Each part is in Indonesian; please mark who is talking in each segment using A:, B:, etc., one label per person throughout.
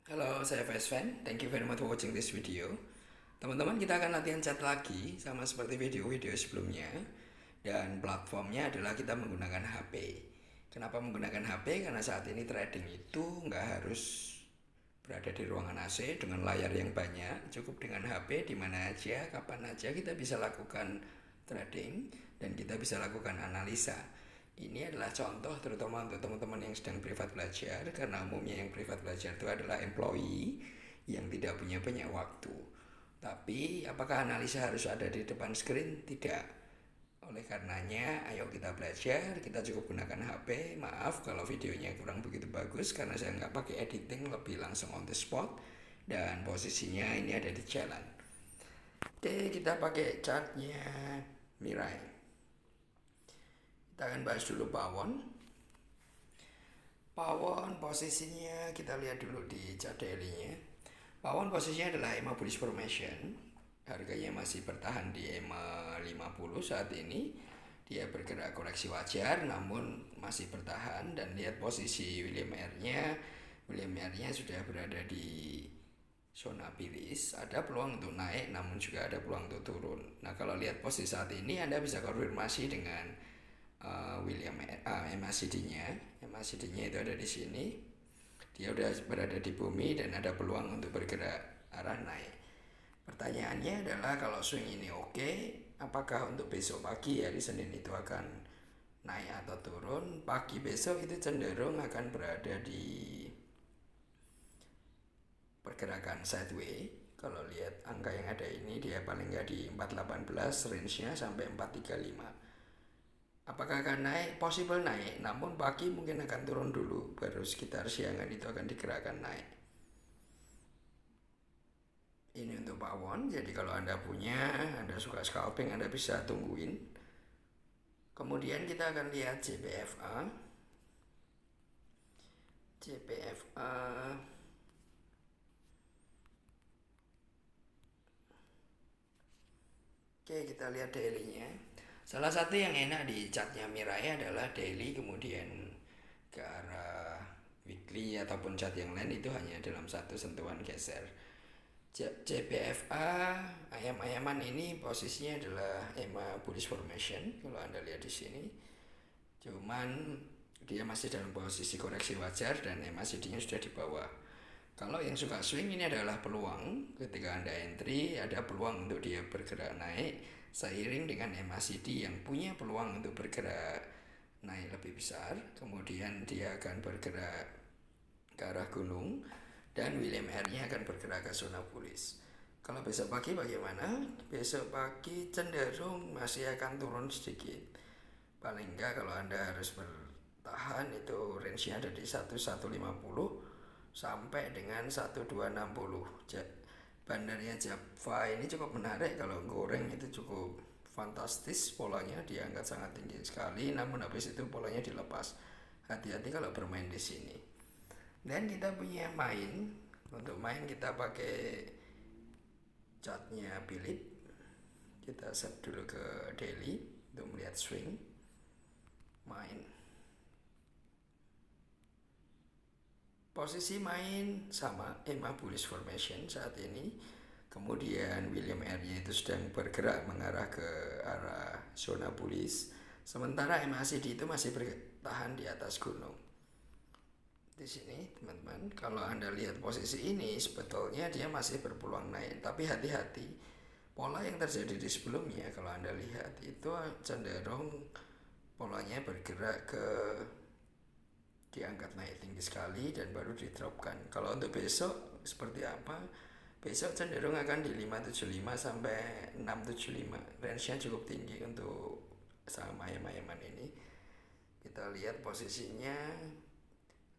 A: Halo, saya Fesven. Thank you very much for watching this video. Teman-teman, kita akan latihan chat lagi sama seperti video-video sebelumnya. Dan platformnya adalah kita menggunakan HP. Kenapa menggunakan HP? Karena saat ini trading itu nggak harus berada di ruangan AC dengan layar yang banyak. Cukup dengan HP di mana aja, kapan aja kita bisa lakukan trading dan kita bisa lakukan analisa. Ini adalah contoh terutama untuk teman-teman yang sedang privat belajar, karena umumnya yang privat belajar itu adalah employee yang tidak punya banyak waktu. Tapi apakah analisa harus ada di depan screen? Tidak. Oleh karenanya, ayo kita belajar, kita cukup gunakan HP. Maaf kalau videonya kurang begitu bagus karena saya nggak pakai editing, lebih langsung on the spot. Dan posisinya ini ada di jalan. Oke, kita pakai chartnya Mirai. Kita akan bahas dulu pawon. Pawon posisinya kita lihat dulu di chart daily-nya. Pawon posisinya adalah EMA bullish formation. Harganya masih bertahan di EMA 50 saat ini. Dia bergerak koreksi wajar namun masih bertahan, dan lihat posisi William R-nya. William R-nya sudah berada di zona bullish, ada peluang untuk naik namun juga ada peluang untuk turun. Nah, kalau lihat posisi saat ini Anda bisa konfirmasi dengan William MACD-nya. MACD-nya itu ada di sini. Dia udah berada di bumi dan ada peluang untuk bergerak arah naik. Pertanyaannya adalah kalau swing ini oke, apakah untuk besok pagi hari Senin itu akan naik atau turun? Pagi besok itu cenderung akan berada di pergerakan sideways. Kalau lihat angka yang ada ini, dia paling nggak di 418, range-nya sampai 435. Apakah akan naik? Possible naik, namun pagi mungkin akan turun dulu, baru sekitar siangan itu akan digerakkan naik. Ini untuk pawon, jadi kalau Anda punya, Anda suka scalping, Anda bisa tungguin. Kemudian kita akan lihat JPFA. JPFA Oke, kita lihat daily-nya. Salah satu yang enak di chartnya Mirai adalah daily kemudian ke arah weekly ataupun chart yang lain itu hanya dalam satu sentuhan geser. JPFA ayam-ayaman ini posisinya adalah EMA bullish formation kalau Anda lihat di sini. Cuman dia masih dalam posisi koreksi wajar dan MACD-nya sudah di bawah. Kalau yang suka swing, ini adalah peluang. Ketika Anda entry, ada peluang untuk dia bergerak naik seiring dengan MACD yang punya peluang untuk bergerak naik lebih besar. Kemudian dia akan bergerak ke arah gunung dan William R-nya akan bergerak ke zona bullish. Kalau besok pagi bagaimana? Besok pagi cenderung masih akan turun sedikit. Paling enggak kalau Anda harus bertahan itu range-nya ada di 1150 sampai dengan 1260. Bandarnya Java ini cukup menarik, kalau goreng itu cukup fantastis, polanya diangkat sangat tinggi sekali, namun habis itu polanya dilepas. Hati-hati kalau bermain di sini. Dan kita punya main. Untuk main kita pakai chartnya Philip. Kita set dulu ke daily untuk melihat swing. Main. Posisi main sama EMA bullish formation saat ini. Kemudian William R-nya itu sedang bergerak mengarah ke arah zona bullish. Sementara MACD itu masih bertahan di atas gunung. Di sini teman-teman, kalau Anda lihat posisi ini sebetulnya dia masih berpeluang naik, tapi hati-hati. Pola yang terjadi di sebelumnya kalau Anda lihat itu cenderung polanya bergerak ke diangkat naik tinggi sekali dan baru didropkan. Kalau untuk besok seperti apa? Besok cenderung akan di 575 sampai 675. Range-nya cukup tinggi untuk saham ayam-ayaman ini. Kita lihat posisinya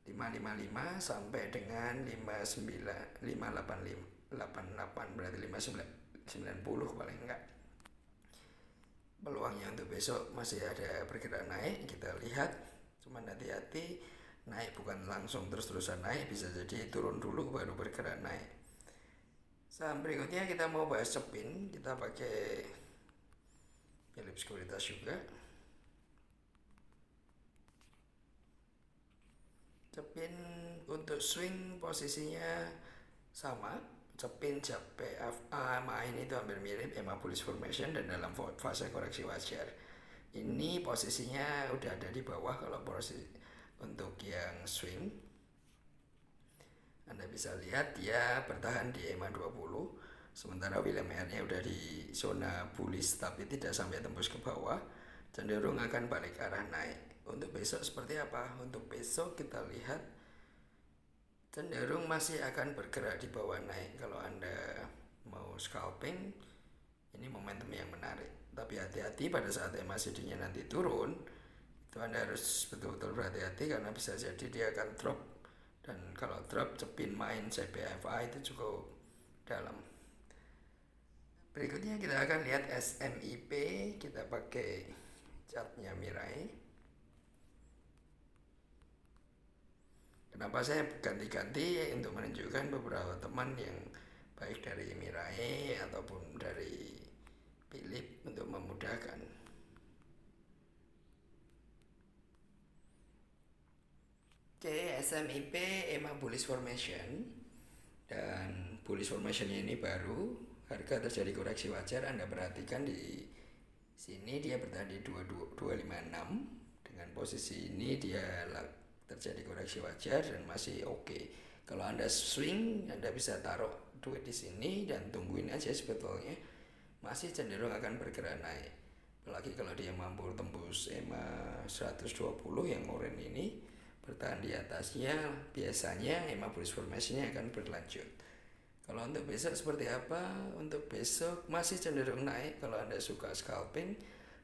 A: 555 sampai dengan 59 585 88, berarti 590 paling enggak. Peluangnya untuk besok masih ada bergerak naik, kita lihat. Cuman hati-hati, naik bukan langsung terus-terusan naik, bisa jadi turun dulu baru bergerak naik. Saham berikutnya kita mau bahas Cepin, kita pakai Philip Securitas juga. Cepin untuk swing posisinya sama, cepin, jab, PFA, main itu hampir mirip, EMA bullish formation dan dalam fase koreksi wajar. Ini posisinya udah ada di bawah kalau posisi untuk yang swing. Anda bisa lihat dia bertahan di EMA 20, sementara William R-nya udah di zona bullish tapi tidak sampai tembus ke bawah, cenderung akan balik arah naik. Untuk besok seperti apa? Untuk besok kita lihat cenderung masih akan bergerak di bawah naik. Kalau Anda mau scalping, ini momentum yang menarik. Tapi hati-hati pada saat MACD-nya nanti turun, itu Anda harus betul-betul berhati-hati karena bisa jadi dia akan drop. Dan kalau drop, cepin main CPFA itu cukup dalam. Berikutnya kita akan lihat SMIP. Kita pakai chartnya Mirai. Kenapa saya ganti-ganti untuk menunjukkan beberapa teman yang baik dari Mirai ataupun dari Philip untuk memudahkan. Oke, SMIP EMA bullish formation, dan bullish formation ini baru, harga terjadi koreksi wajar. Anda perhatikan di sini dia bertahan di 256, dengan posisi ini dia terjadi koreksi wajar dan masih oke. Kalau Anda swing, Anda bisa taruh duit di sini dan tungguin aja, sebetulnya masih cenderung akan bergerak naik. Apalagi kalau dia mampu tembus EMA 120 yang oranye ini, bertahan di atasnya, biasanya EMA bullish formation-nya akan berlanjut. Kalau untuk besok seperti apa? Untuk besok masih cenderung naik. Kalau Anda suka scalping,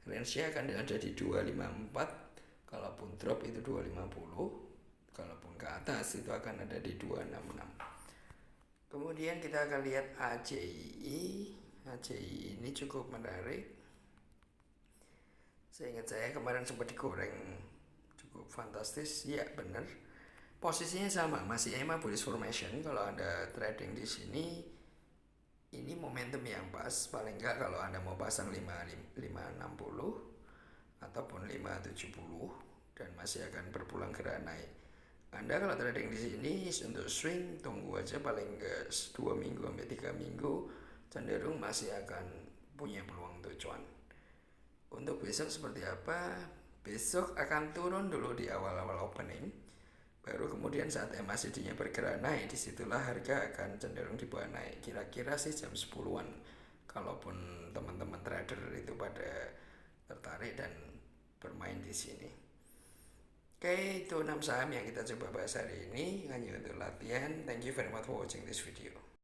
A: range-nya akan ada di 254. Kalaupun drop itu 250, kalaupun ke atas itu akan ada di 266. Kemudian kita akan lihat AJI. AJI ini cukup menarik. Seingat saya kemarin sempat digoreng cukup fantastis. Ya benar. Posisinya sama, masih EMA bullish formation. Kalau Anda trading di sini, ini momentum yang pas. Paling enggak kalau Anda mau pasang 560 ataupun 570 dan masih akan berpulang gerak naik. Anda kalau trading di sini untuk swing, tunggu aja paling enggak 2 minggu sampai 3 minggu, cenderung masih akan punya peluang untuk cuan. Untuk besok seperti apa? Besok akan turun dulu di awal-awal opening, baru kemudian saat MACD-nya bergerak naik, disitulah harga akan cenderung dibawa naik. Kira-kira sih jam 10-an, kalaupun teman-teman trader itu pada tertarik dan bermain di sini. Oke, itu 6 saham yang kita coba bahas hari ini, hanya untuk latihan. Thank you very much for watching this video.